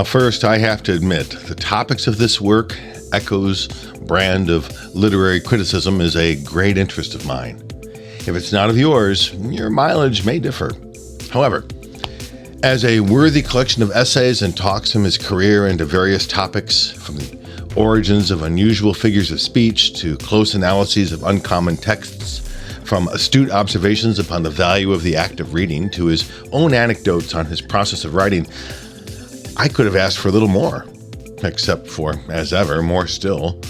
Now, first, I have to admit, the topics of this work, Eco's brand of literary criticism, is a great interest of mine. If it's not of yours, your mileage may differ. However, as a worthy collection of essays and talks from his career into various topics, from the origins of unusual figures of speech to close analyses of uncommon texts, from astute observations upon the value of the act of reading to his own anecdotes on his process of writing, I could have asked for a little more, except for, as ever, more still.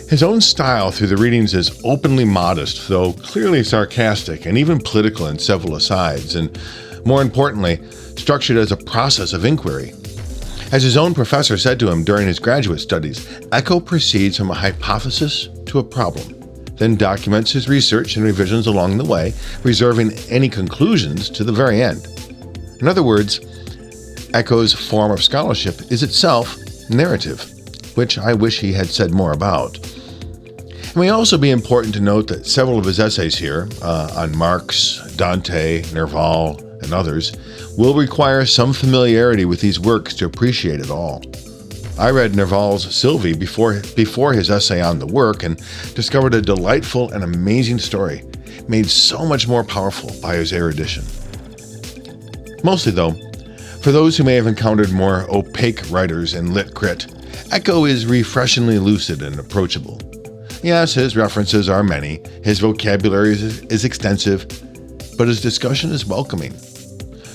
His own style through the readings is openly modest, though clearly sarcastic and even political in several asides, and more importantly, structured as a process of inquiry. As his own professor said to him during his graduate studies, Eco proceeds from a hypothesis to a problem, then documents his research and revisions along the way, reserving any conclusions to the very end. In other words, Eco's form of scholarship is itself narrative, which I wish he had said more about. It may also be important to note that several of his essays here, on Marx, Dante, Nerval, and others, will require some familiarity with these works to appreciate it all. I read Nerval's Sylvie before his essay on the work and discovered a delightful and amazing story, made so much more powerful by his erudition. Mostly, though, for those who may have encountered more opaque writers in lit crit, Eco is refreshingly lucid and approachable. Yes, his references are many, his vocabulary is extensive, but his discussion is welcoming.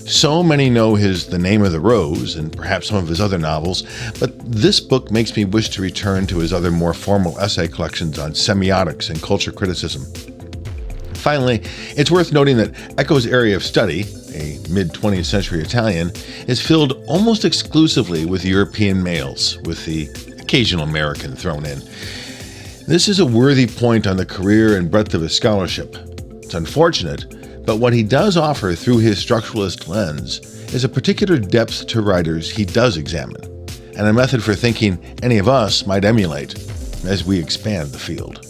So many know his The Name of the Rose and perhaps some of his other novels, but this book makes me wish to return to his other more formal essay collections on semiotics and culture criticism. Finally, it's worth noting that Eco's area of study, a mid-20th century Italian, is filled almost exclusively with European males, with the occasional American thrown in. This is a worthy point on the career and breadth of his scholarship. It's unfortunate, but what he does offer through his structuralist lens is a particular depth to writers he does examine, and a method for thinking any of us might emulate as we expand the field.